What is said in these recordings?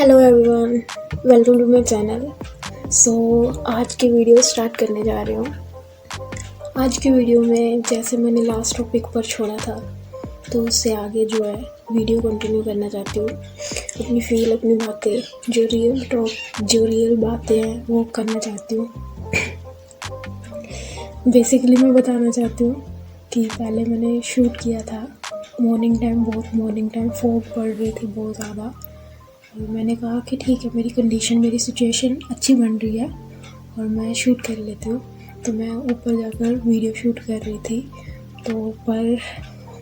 Hello everyone, welcome to my channel. आज की video start करने जा रही हूँ। आज की वीडियो में जैसे मैंने लास्ट टॉपिक पर छोड़ा था तो उससे आगे जो है वीडियो कंटिन्यू करना चाहती हूँ। अपनी फील, अपनी बातें, जो रियल बातें हैं वो करना चाहती हूँ। बेसिकली मैं बताना चाहती हूँ कि पहले मैंने शूट किया था मॉर्निंग टाइम फॉग पड़ रही थी बहुत ज़्यादा। और मैंने कहा कि ठीक है, मेरी सिचुएशन अच्छी बन रही है और मैं शूट कर लेती हूँ। तो मैं ऊपर जाकर वीडियो शूट कर रही थी। तो पर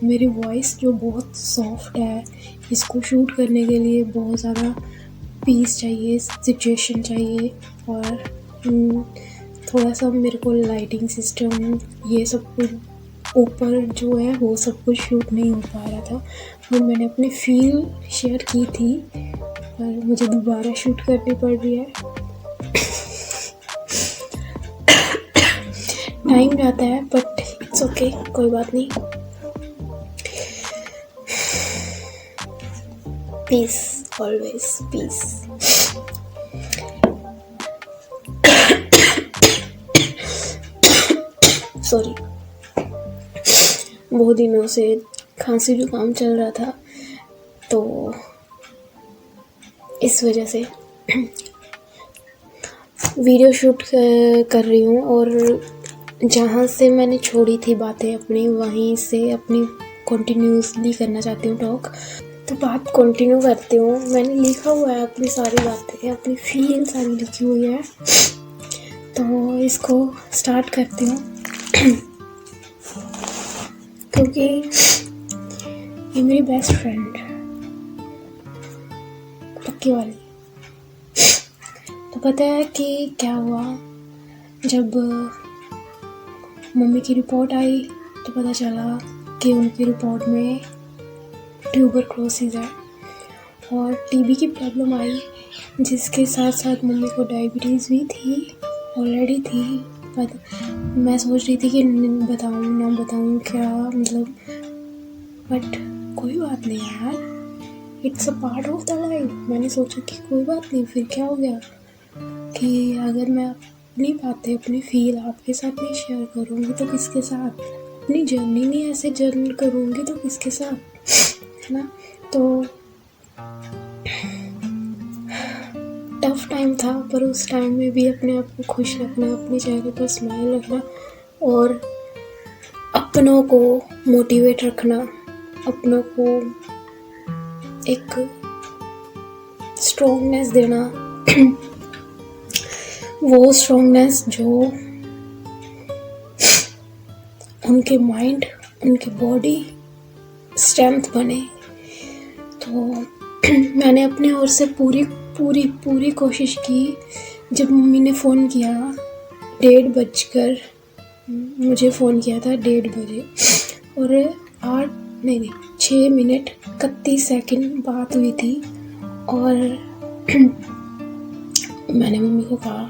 मेरी वॉइस जो बहुत सॉफ्ट है, इसको शूट करने के लिए बहुत ज़्यादा पीस चाहिए, सिचुएशन चाहिए और थोड़ा सा मेरे को लाइटिंग सिस्टम ये सब कुछ ऊपर जो है वो सब कुछ शूट नहीं हो पा रहा था। और मैंने अपनी फील शेयर की थी पर मुझे दोबारा शूट करनी पड़ रही है। टाइम जाता है बट इट्स ओके, कोई बात नहीं। Piece, always piece. सॉरी, बहुत दिनों से खांसी जुकाम चल रहा था तो इस वजह से वीडियो शूट कर रही हूँ। और जहाँ से मैंने छोड़ी थी बातें अपनी, वहीं से अपनी कंटिन्यूसली करना चाहती हूँ टॉक। तो बात कंटिन्यू करती हूँ। मैंने लिखा हुआ है अपनी सारी बातें, अपनी फील सारी लिखी हुई है, तो इसको स्टार्ट करती हूँ। क्योंकि ये मेरी बेस्ट फ्रेंड पक्की वाली। तो पता है कि क्या हुआ, जब मम्मी की रिपोर्ट आई तो पता चला कि उनकी रिपोर्ट में ट्यूबरक्लोसिस है और टीबी की प्रॉब्लम आई, जिसके साथ साथ मम्मी को डायबिटीज़ भी थी, ऑलरेडी थी। पर मैं सोच रही थी कि बताऊँ ना बताऊँ क्या, मतलब बट कोई बात नहीं यार, it's a part of the life. मैंने सोचा कि कोई बात नहीं, फिर क्या हो गया कि अगर मैं अपनी बातें, अपनी फील आपके साथ नहीं शेयर करूँगी तो किसके साथ, अपनी जर्नी नहीं ऐसे जर्नी करूँगी तो किसके साथ, है ना। तो टफ टाइम था पर उस टाइम में भी अपने आप को खुश रखना, अपने चेहरे पर स्माइल रखना और अपनों को मोटिवेट रखना, अपनों को एक स्ट्रॉन्गनेस देना। वो स्ट्रॉन्गनेस जो उनके माइंड, उनकी बॉडी स्ट्रेंथ बने। तो मैंने अपनी ओर से पूरी कोशिश की। जब मम्मी ने फ़ोन किया 1:30 मुझे फ़ोन किया था 1:30 बजे और 6 मिनट 31 सेकंड बात हुई थी। और मैंने मम्मी को कहा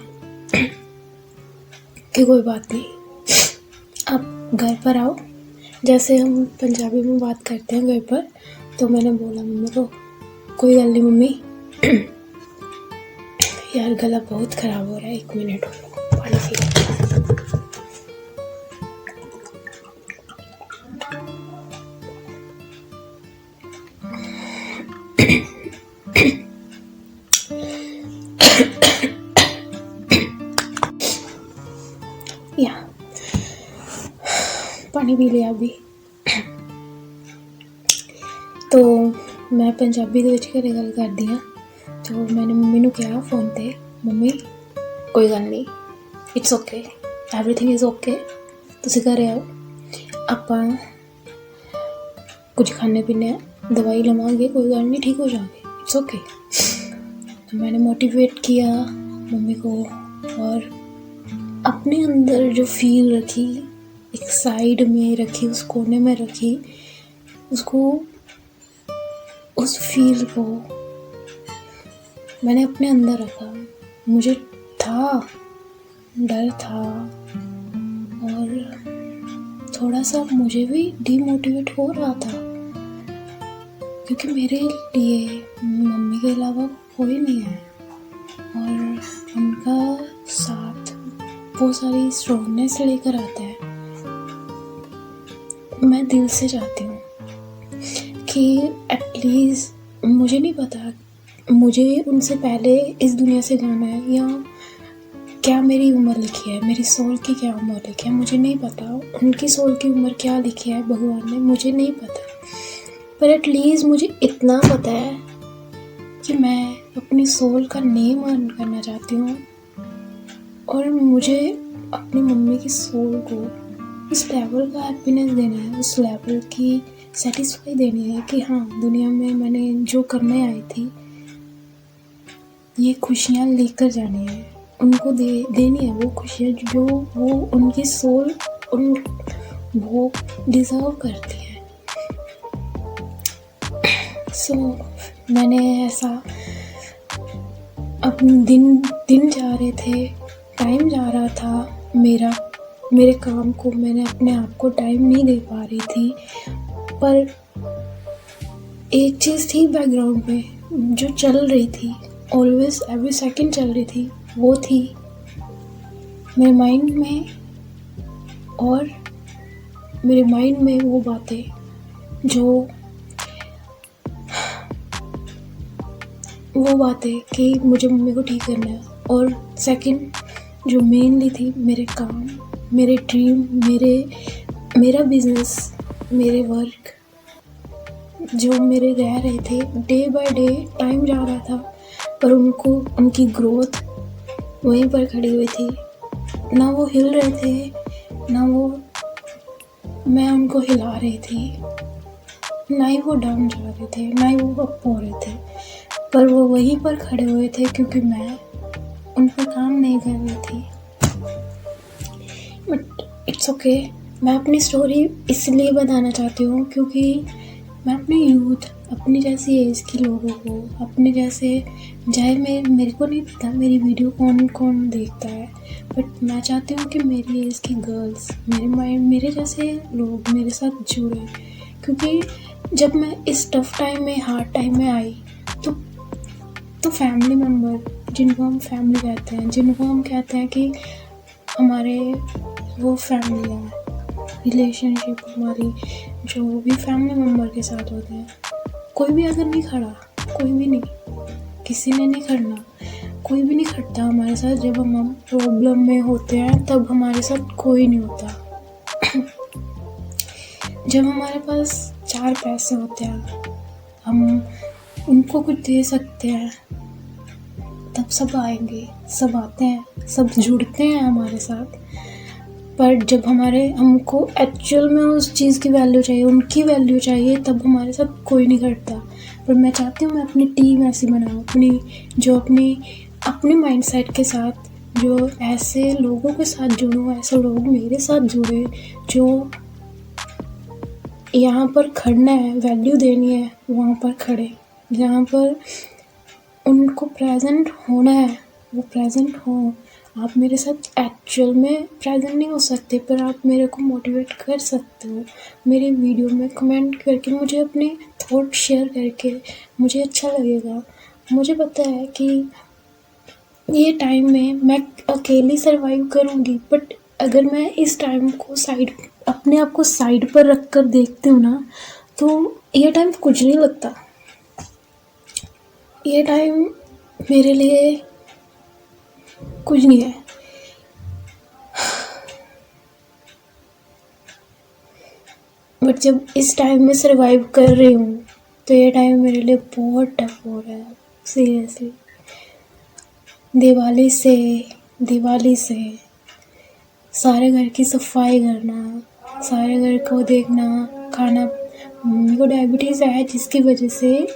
कि कोई बात नहीं, आप घर पर आओ, जैसे हम पंजाबी में बात करते हैं घर पर। तो मैंने बोला मम्मी को, कोई गल नहीं मम्मी, यार गला बहुत ख़राब हो रहा है, 1 मिनट पानी पी। या पानी पी लिया अभी। तो मैं पंजाबी ਦੇ ਵਿੱਚ ਘਰੇ ਗੱਲ ਕਰਦੀ ਹਾਂ। तो मैंने मम्मी ਨੂੰ ਕਿਹਾ फ़ोन ਤੇ, मम्मी कोई गल नहीं, it's okay, everything is okay, ਤੁਸੀਂ ਘਰੇ आओ, ਆਪਾਂ कुछ खाने पीने, दवाई लवांगे, कोई गल नहीं, ठीक हो जाएंगे, इट्स ओके। तो मैंने मोटिवेट किया मम्मी को और अपने अंदर जो फील रखी, एक साइड में रखी, उस कोने में रखी, उसको, उस फील को मैंने अपने अंदर रखा। मुझे था, डर था और थोड़ा सा मुझे भी डीमोटिवेट हो रहा था, क्योंकि मेरे लिए मम्मी के अलावा हो ही नहीं है, और उनका साथ बहुत सारी स्ट्रॉन्गनेस लेकर आता है। मैं दिल से चाहती हूँ कि एटलीस्ट, मुझे नहीं पता मुझे उनसे पहले इस दुनिया से जाना है या क्या मेरी उम्र लिखी है, मेरी सोल की क्या उम्र लिखी है, मुझे नहीं पता। उनकी सोल की उम्र क्या लिखी है भगवान ने, मुझे नहीं पता। पर एटलीस्ट मुझे इतना पता है कि मैं अपनी सोल का नेम अर्न करना चाहती हूँ, और मुझे अपनी मम्मी की सोल को उस लेवल का हैप्पीनेस देना है, उस लेवल की सेटिस्फाई देनी है कि हाँ, दुनिया में मैंने जो करने आई थी ये खुशियाँ लेकर जानी है, उनको देनी है वो खुशियाँ जो वो उनकी सोल वो डिज़र्व करती है। सो मैंने ऐसा अपने दिन जा रहे थे, टाइम जा रहा था मेरे काम को, मैंने अपने आप को टाइम नहीं दे पा रही थी। पर एक चीज़ थी बैकग्राउंड में जो चल रही थी, ऑलवेज एवरी सेकंड चल रही थी, वो थी मेरे माइंड में, और मेरे माइंड में वो बातें कि मुझे मम्मी को ठीक करना है, और सेकंड जो मेनली थी मेरे काम, मेरे ड्रीम, मेरा बिजनेस, मेरे वर्क जो मेरे रह रहे थे। डे बाय डे टाइम जा रहा था, पर उनकी ग्रोथ वहीं पर खड़ी हुई थी। ना वो हिल रहे थे, ना मैं उनको हिला रही थी, ना ही वो डाउन जा रहे थे, ना ही वो अप हो रहे थे, पर वो वहीं पर खड़े हुए थे क्योंकि मैं उन पर काम नहीं कर रही थी। But it's okay. मैं अपनी स्टोरी इसलिए बताना चाहती हूँ क्योंकि मैं अपनी यूथ, अपनी जैसी एज के लोगों को, अपने जैसे, चाहे मेरे को नहीं पता मेरी वीडियो कौन कौन देखता है, बट मैं चाहती हूँ कि मेरी एज की गर्ल्स, मेरे जैसे लोग मेरे साथ जुड़े, क्योंकि जब मैं इस टफ टाइम में, हार्ड टाइम में आई तो फैमिली मेम्बर, जिनको हम फैमिली कहते हैं, जिनको हम कहते हैं कि हमारे वो फैमिली है, रिलेशनशिप हमारी जो भी फैमिली मेम्बर के साथ होते हैं, कोई भी अगर नहीं खड़ा, कोई भी नहीं, किसी ने नहीं खड़ना, कोई भी नहीं खड़ता हमारे साथ। जब हम प्रॉब्लम में होते हैं तब हमारे साथ कोई नहीं होता। जब हमारे पास 4 पैसे होते हैं, हम उनको कुछ दे सकते हैं, तब सब आएंगे, सब आते हैं, सब जुड़ते हैं हमारे साथ। पर जब हमको एक्चुअल में उस चीज़ की वैल्यू चाहिए, उनकी वैल्यू चाहिए, तब हमारे साथ कोई नहीं करता। पर मैं चाहती हूँ मैं अपनी टीम ऐसी बनाऊँ, अपने माइंडसेट के साथ, जो ऐसे लोगों के साथ जुड़ूँ, ऐसे लोग मेरे साथ जुड़े जो यहाँ पर खड़ना है, वैल्यू देनी है, वहाँ पर खड़े, जहाँ पर उनको प्रेजेंट होना है वो प्रेजेंट हो। आप मेरे साथ एक्चुअल में प्रेजेंट नहीं हो सकते, पर आप मेरे को मोटिवेट कर सकते हो मेरे वीडियो में कमेंट करके, मुझे अपने थॉट शेयर करके, मुझे अच्छा लगेगा। मुझे पता है कि ये टाइम में मैं अकेली सर्वाइव करूँगी, बट अगर मैं इस टाइम को अपने आप को साइड पर रख कर देखती हूँ ना, तो ये टाइम कुछ नहीं लगता। ये टाइम मेरे लिए कुछ नहीं है। बट जब इस टाइम में सर्वाइव कर रही हूँ तो ये टाइम मेरे लिए बहुत टफ हो रहा है, सीरियसली। दिवाली से सारे घर की सफाई करना, सारे घर को देखना, खाना। मम्मी को डायबिटीज़ है जिसकी वजह से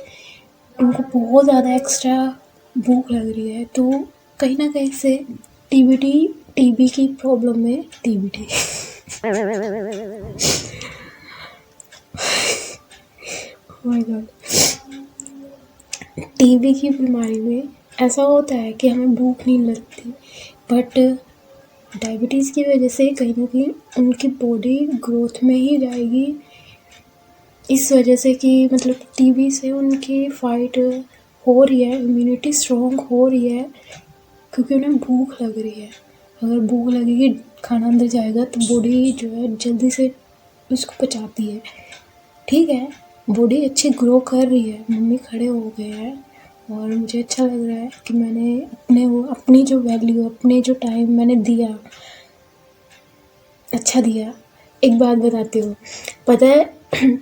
उनको बहुत ज़्यादा एक्स्ट्रा भूख लग रही है, तो कहीं ना कहीं से टीबी की प्रॉब्लम में टीबी की बीमारी में ऐसा होता है कि हमें भूख नहीं लगती, बट डायबिटीज़ की वजह से कहीं ना कहीं उनकी बॉडी ग्रोथ में ही जाएगी, इस वजह से कि मतलब टीबी से उनकी फाइट हो रही है, इम्यूनिटी स्ट्रॉन्ग हो रही है, क्योंकि उन्हें भूख लग रही है। अगर भूख लगेगी, खाना अंदर जाएगा तो बॉडी जो है जल्दी से उसको पचाती है। ठीक है, बॉडी अच्छी ग्रो कर रही है, मम्मी खड़े हो गए हैं और मुझे अच्छा लग रहा है कि मैंने अपनी जो वैल्यू, अपने जो टाइम मैंने दिया, अच्छा दिया। एक बात बताती हूँ, पता है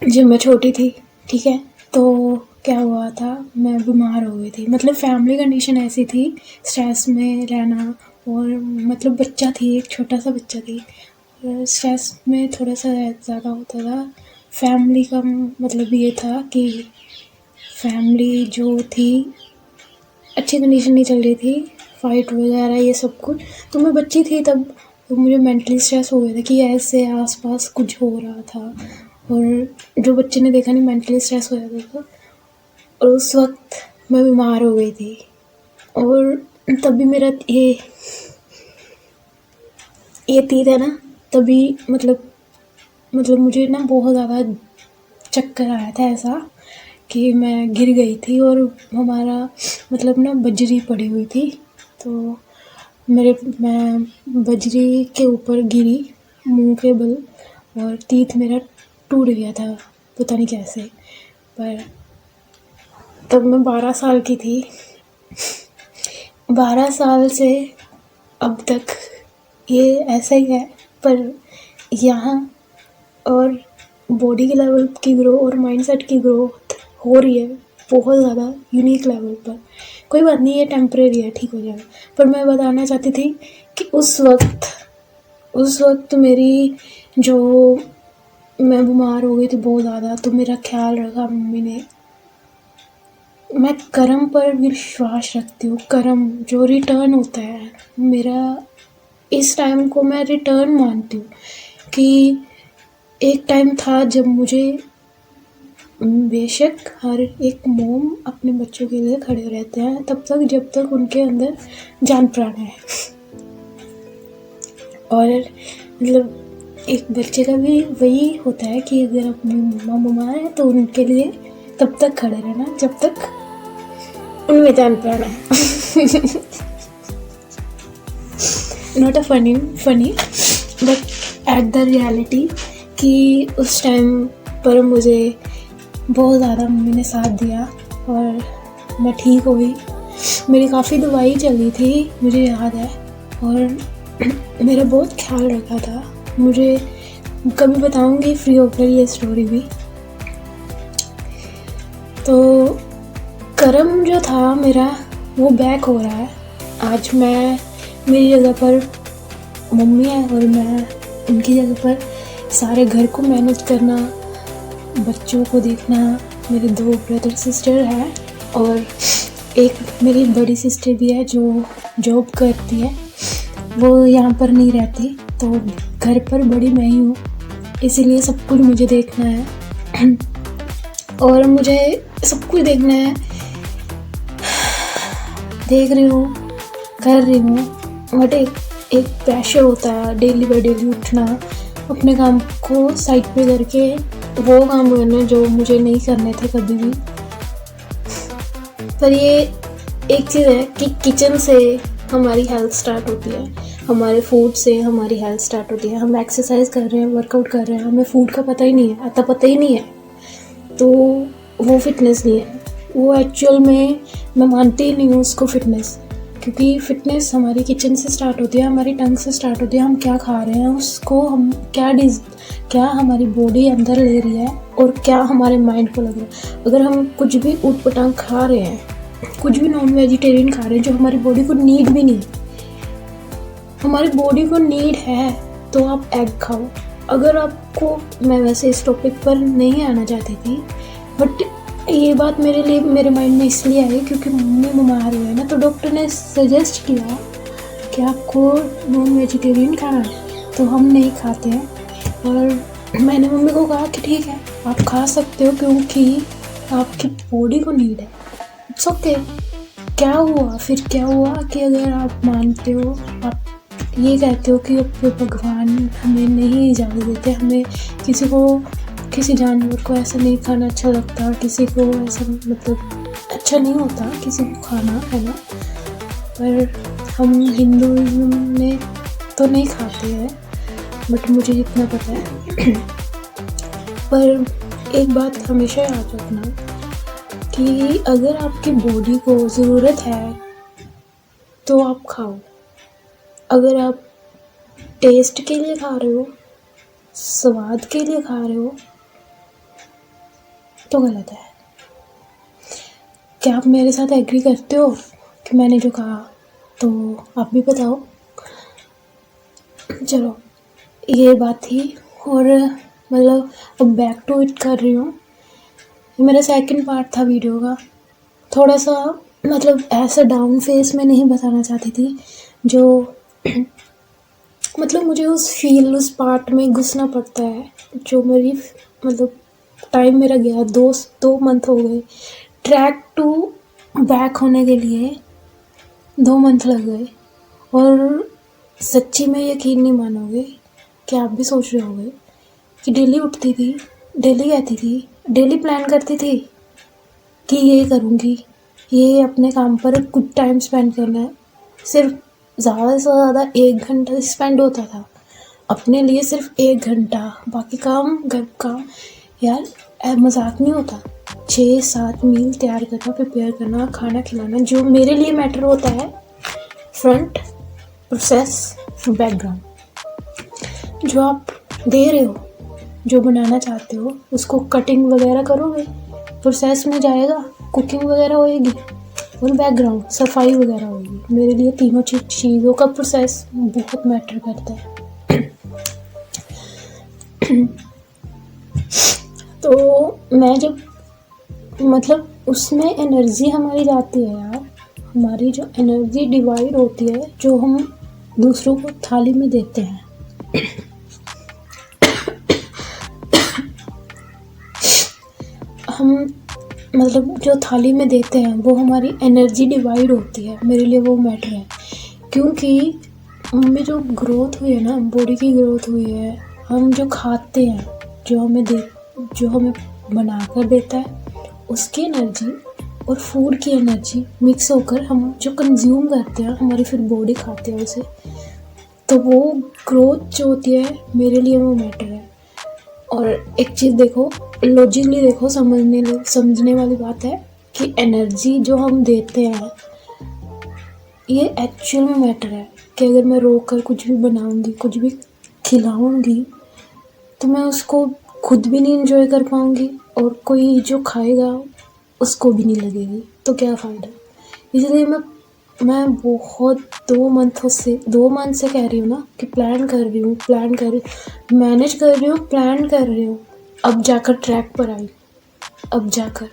जब मैं छोटी थी, ठीक है, तो क्या हुआ था, मैं बीमार हो गई थी। मतलब फैमिली कंडीशन ऐसी थी, स्ट्रेस में रहना, और मतलब बच्चा थी, एक छोटा सा बच्चा थी, स्ट्रेस में थोड़ा सा ज़्यादा होता था। फैमिली का मतलब ये था कि फैमिली जो थी अच्छी कंडीशन नहीं चल रही थी, फाइट वगैरह ये सब कुछ। तो मैं बच्ची थी तब, तो मुझे मेंटली स्ट्रेस हो गया था कि ऐसे आसपास कुछ हो रहा था, और जो बच्चे ने देखा नहीं, मेंटली स्ट्रेस हो जाता था। और उस वक्त मैं बीमार हो गई थी, और तब भी मेरा ये तीर है ना, तभी मतलब मुझे ना बहुत ज़्यादा चक्कर आया था, ऐसा कि मैं गिर गई थी, और हमारा मतलब ना बजरी पड़ी हुई थी, तो मैं बजरी के ऊपर गिरी मुंह के बल, और तीत मेरा टूट गया था, पता नहीं कैसे। पर तब मैं 12 साल की थी। 12 साल से अब तक ये ऐसा ही है, पर यहाँ और बॉडी के लेवल की ग्रो और माइंडसेट की ग्रोथ हो रही है बहुत ज़्यादा यूनिक लेवल पर। कोई बात नहीं, ये टेम्परेरी है, ठीक हो जाएगा। पर मैं बताना चाहती थी कि उस वक्त मेरी जो मैं बीमार हो गई थी बहुत ज़्यादा, तो मेरा ख्याल रखा मम्मी ने। मैं कर्म पर विश्वास रखती हूँ, कर्म जो रिटर्न होता है मेरा, इस टाइम को मैं रिटर्न मानती हूँ कि एक टाइम था जब मुझे, बेशक हर एक मोम अपने बच्चों के लिए खड़े रहते हैं तब तक जब तक उनके अंदर जान प्राण है, और मतलब एक बच्चे का भी वही होता है कि अगर अपनी मम्मा बीमार है तो उनके लिए तब तक खड़े रहना जब तक उनमें जान प्राण है। Not a funny but at the reality कि उस टाइम पर मुझे बहुत ज़्यादा मम्मी ने साथ दिया और मैं ठीक हो गई। मेरी काफ़ी दवाई चली थी, मुझे याद है, और मेरा बहुत ख्याल रखा था। मुझे कभी बताऊंगी फ्री होकर ये स्टोरी भी। तो कर्म जो था मेरा वो बैक हो रहा है। आज मेरी जगह पर मम्मी है और मैं उनकी जगह पर सारे घर को मैनेज करना, बच्चों को देखना। मेरे 2 ब्रदर सिस्टर हैं और एक मेरी बड़ी सिस्टर भी है जो जॉब करती है, वो यहाँ पर नहीं रहती, तो घर पर बड़ी मैं ही हूँ, इसीलिए सब कुछ मुझे देखना है और मुझे सब कुछ देखना है। देख रही हूँ, कर रही हूँ, बट एक प्रेशर होता है डेली बाय डेली उठना, अपने काम को साइड पे करके वो काम करना जो मुझे नहीं करने थे कभी भी। पर ये एक चीज़ है कि किचन से हमारी हेल्थ स्टार्ट होती है, हमारे फूड से हमारी हेल्थ स्टार्ट होती है। हम एक्सरसाइज कर रहे हैं, वर्कआउट कर रहे हैं, हमें फूड का पता ही नहीं है, अतः पता ही नहीं है, तो वो फिटनेस नहीं है। वो एक्चुअल में मैं मानती ही नहीं हूँ उसको फिटनेस, क्योंकि फिटनेस हमारी किचन से स्टार्ट होती है, हमारी टंग से स्टार्ट होती है। हम क्या खा रहे हैं, उसको हम क्या हमारी बॉडी अंदर ले रही है और क्या हमारे माइंड को लग रहा है। अगर हम कुछ भी ऊटपटांग खा रहे हैं, कुछ भी नॉन वेजिटेरियन खा रहे हैं जो हमारी बॉडी को नीड भी नहीं, हमारी बॉडी को नीड है, तो आप एग खाओ। अगर आपको, मैं वैसे इस टॉपिक पर नहीं आना चाहती थी, बट ये बात मेरे माइंड में इसलिए आई क्योंकि मम्मी बीमार हुए ना, तो डॉक्टर ने सजेस्ट किया कि आपको नॉन वेजिटेरियन खाना है, तो हम नहीं खाते हैं। और मैंने मम्मी को कहा कि ठीक है आप खा सकते हो क्योंकि आपकी बॉडी को नीड है, इट्स ओके। क्या हुआ कि अगर आप मानते हो, आप ये कहते हो कि भगवान हमें नहीं इजाज़त देते, हमें किसी जानवर को ऐसा नहीं खाना अच्छा लगता, किसी को ऐसा मतलब अच्छा नहीं होता किसी को खाना, है ना, पर हम हिंदुइज्म में तो नहीं खाते हैं, बट मुझे जितना पता है। पर एक बात हमेशा याद रखना कि अगर आपकी बॉडी को ज़रूरत है तो आप खाओ। अगर आप टेस्ट के लिए खा रहे हो, स्वाद के लिए खा रहे हो, तो गलत है। क्या आप मेरे साथ एग्री करते हो कि मैंने जो कहा? तो आप भी बताओ। चलो, ये बात थी। और मतलब अब बैक टू इट कर रही हूँ। ये मेरा सेकंड पार्ट था वीडियो का। थोड़ा सा मतलब ऐसा डाउन फेस में नहीं बताना चाहती थी जो मतलब मुझे उस पार्ट में घुसना पड़ता है, जो मेरी मतलब टाइम मेरा गया। 2 मंथ हो गए ट्रैक टू बैक होने के लिए, 2 मंथ लग गए। और सच्ची में यकीन नहीं मानोगे कि आप भी सोच रहे होगे कि डेली उठती थी, डेली कहती थी, डेली प्लान करती थी कि ये करूँगी, ये अपने काम पर कुछ टाइम स्पेंड करना है। सिर्फ ज़्यादा से ज़्यादा 1 घंटा स्पेंड होता था अपने लिए, सिर्फ 1 घंटा। बाकी काम, घर काम, यार मजाक नहीं होता। 6-7 मील तैयार करना, प्रिपेयर करना, खाना खिलाना, जो मेरे लिए मैटर होता है फ्रंट, प्रोसेस, बैकग्राउंड। जो आप दे रहे हो, जो बनाना चाहते हो, उसको कटिंग वगैरह करोगे, प्रोसेस में जाएगा, कुकिंग वगैरह होएगी, और बैकग्राउंड सफाई वगैरह होगी। मेरे लिए तीनों चीज़ों का प्रोसेस बहुत मैटर करता है। तो मैं जब मतलब उसमें एनर्जी हमारी जाती है यार, हमारी जो एनर्जी डिवाइड होती है, जो हम दूसरों को थाली में देते हैं। हम मतलब जो थाली में देते हैं वो हमारी एनर्जी डिवाइड होती है। मेरे लिए वो मैटर है, क्योंकि हमें जो ग्रोथ हुई है ना, बॉडी की ग्रोथ हुई है, हम जो खाते हैं, जो हमें बना कर देता है, उसकी एनर्जी और फूड की एनर्जी मिक्स होकर हम जो कंज्यूम करते हैं, हमारी फिर बॉडी खाते हैं उसे। तो वो ग्रोथ जो होती है, मेरे लिए वो मैटर है। और एक चीज़ देखो, लॉजिकली देखो, समझने वाली बात है कि एनर्जी जो हम देते हैं, ये एक्चुअल में मैटर है। कि अगर मैं रोक कर कुछ भी बनाऊंगी, कुछ भी खिलाऊंगी, तो मैं उसको खुद भी नहीं एंजॉय कर पाऊंगी, और कोई जो खाएगा उसको भी नहीं लगेगी, तो क्या फ़ायदा। इसलिए मैं बहुत 2 मंथ से कह रही हूँ ना कि प्लान कर रही हूँ, मैनेज कर रही हूँ, प्लान कर रही हूँ। अब जाकर ट्रैक पर आई, अब जाकर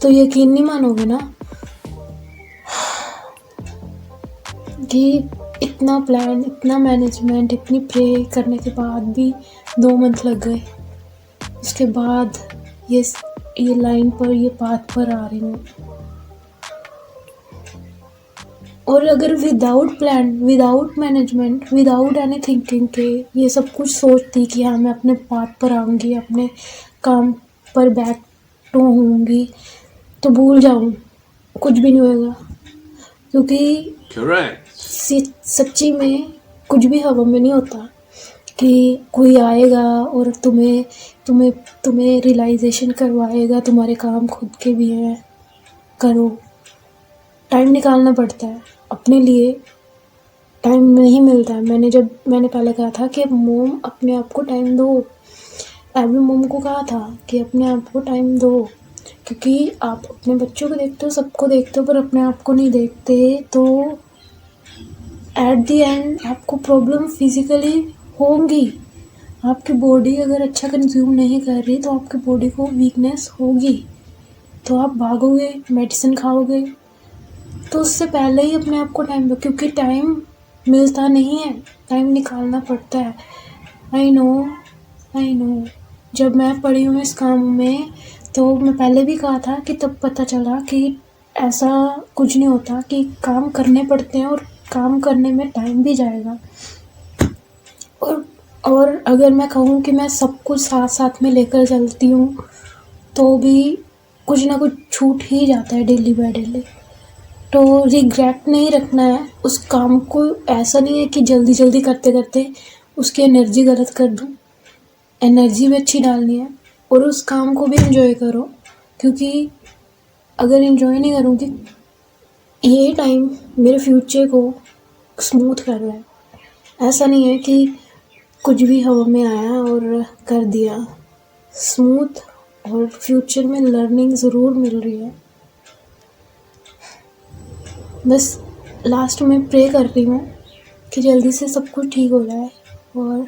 तो यकीन नहीं मानोगे ना कि इतना प्लान, इतना मैनेजमेंट, इतनी प्रे करने के बाद भी 2 मंथ लग गए। उसके बाद ये लाइन पर, ये पाथ पर आ रही हूँ। और अगर without plan, without management, without any thinking के ये सब कुछ सोचती कि हाँ मैं अपने पाथ पर आऊँगी, अपने काम पर बैक टू होंगी, तो भूल जाऊँ, कुछ भी नहीं होएगा। क्योंकि सच्ची में कुछ भी हवा में नहीं होता कि कोई आएगा और तुम्हें रियलाइजेशन करवाएगा तुम्हारे काम खुद के भी हैं, करो। टाइम निकालना पड़ता है अपने लिए, टाइम नहीं मिलता है। मैंने पहले कहा था कि मोम अपने आप को टाइम दो। अभी मोम को कहा था कि अपने आप को टाइम दो, क्योंकि आप अपने बच्चों को देखते हो, सबको देखते हो, पर अपने आप को नहीं देखते, तो एट द एंड आपको प्रॉब्लम फिजिकली होंगी। आपकी बॉडी अगर अच्छा कंज्यूम नहीं कर रही, तो आपकी बॉडी को वीकनेस होगी, तो आप भागोगे, मेडिसिन खाओगे। तो उससे पहले ही अपने आप को टाइम दो, क्योंकि टाइम मिलता नहीं है, टाइम निकालना पड़ता है। आई नो जब मैं पड़ी हूँ इस काम में, तो मैं पहले भी कहा था कि तब पता चला कि ऐसा कुछ नहीं होता, कि काम करने पड़ते हैं और काम करने में टाइम भी जाएगा। और अगर मैं कहूँ कि मैं सब कुछ साथ साथ में लेकर चलती हूँ, तो भी कुछ ना कुछ छूट ही जाता है डेली बाय डेली। तो रिग्रेट नहीं रखना है उस काम को। ऐसा नहीं है कि जल्दी जल्दी करते करते उसकी एनर्जी गलत कर दूँ, एनर्जी भी अच्छी डालनी है और उस काम को भी एंजॉय करो, क्योंकि अगर एंजॉय नहीं करूँगी ये टाइम मेरे फ्यूचर को स्मूथ कर रहा है। ऐसा नहीं है कि कुछ भी हवा में आया और कर दिया स्मूथ, और फ्यूचर में लर्निंग ज़रूर मिल रही है। बस लास्ट में प्रे कर रही हूँ कि जल्दी से सब कुछ ठीक हो जाए, और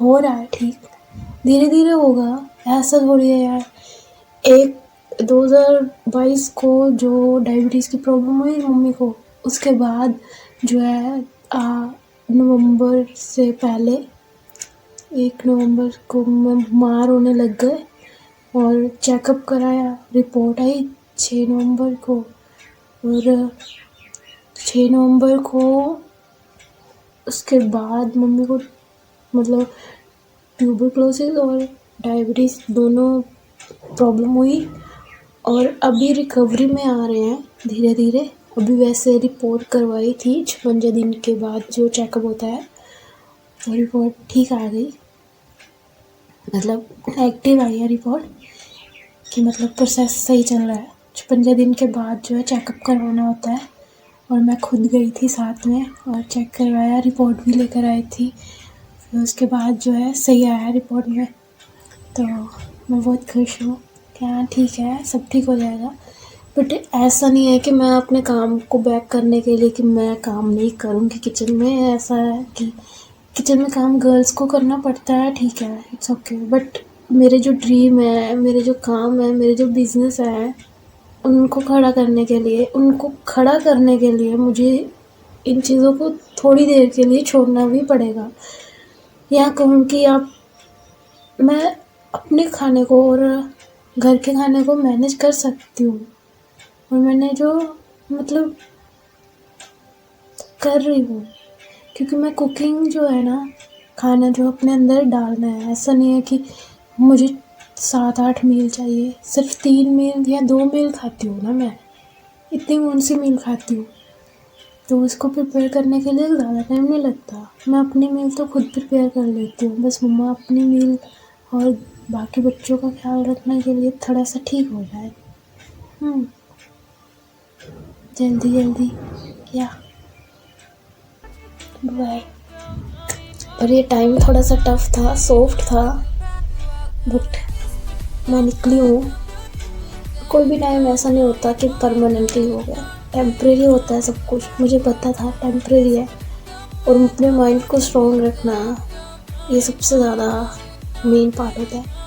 हो रहा है ठीक, धीरे धीरे होगा। ऐसा थोड़ी है यार, एक 2022 को जो डायबिटीज़ की प्रॉब्लम हुई मम्मी को, उसके बाद जो है नवंबर से पहले 1 नवंबर को मैं बीमार होने लग गए और चेकअप कराया, रिपोर्ट आई 6 नवंबर को, और 6 नवंबर को उसके बाद मम्मी को मतलब ट्यूबरक्लोसिस और डायबिटीज़ दोनों प्रॉब्लम हुई, और अभी रिकवरी में आ रहे हैं धीरे धीरे। अभी वैसे रिपोर्ट करवाई थी 56 दिन के बाद जो चेकअप होता है, वो रिपोर्ट ठीक आ गई, मतलब एक्टिव आई है रिपोर्ट कि मतलब प्रोसेस सही चल रहा है। 56 दिन के बाद जो है चेकअप करवाना होता है, और मैं खुद गई थी साथ में और चेक करवाया, रिपोर्ट भी लेकर आई थी। फिर उसके बाद जो है सही आया रिपोर्ट में, तो मैं बहुत खुश हूँ कि हाँ ठीक है, सब ठीक हो जाएगा। बट ऐसा नहीं है कि मैं अपने काम को बैक करने के लिए कि मैं काम नहीं करूँगी किचन में। ऐसा है कि किचन में काम गर्ल्स को करना पड़ता है, ठीक है, इट्स ओके। बट मेरे जो ड्रीम है, मेरे जो काम है, मेरे जो बिज़नेस है, उनको खड़ा करने के लिए मुझे इन चीज़ों को थोड़ी देर के लिए छोड़ना भी पड़ेगा। या कहूँ कि मैं अपने खाने को और घर के खाने को मैनेज कर सकती हूँ, और मैंने जो मतलब कर रही हूँ, क्योंकि मैं कुकिंग जो है ना, खाना जो अपने अंदर डालना है। ऐसा नहीं है कि मुझे 7-8 मील चाहिए, सिर्फ 3 मील या 2 मील खाती हूँ ना मैं, इतनी कौन सी मील खाती हूँ। तो उसको प्रिपेयर करने के लिए ज़्यादा टाइम नहीं लगता। मैं अपनी मील तो खुद प्रिपेयर कर लेती हूँ, बस मम्मा अपनी मील और बाकी बच्चों का ख्याल रखने के लिए थोड़ा सा ठीक हो जाए। जल्दी जल्दी या बाय। और ये टाइम थोड़ा सा टफ था, सॉफ्ट था, बट मैं निकली हूँ। कोई भी टाइम ऐसा नहीं होता कि परमानेंटली हो गया, टेम्परेरी होता है सब कुछ। मुझे पता था टेम्परेरी है, और अपने माइंड को स्ट्रॉन्ग रखना ये सबसे ज़्यादा मेन पार्ट होता है।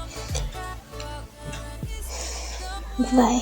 बाय।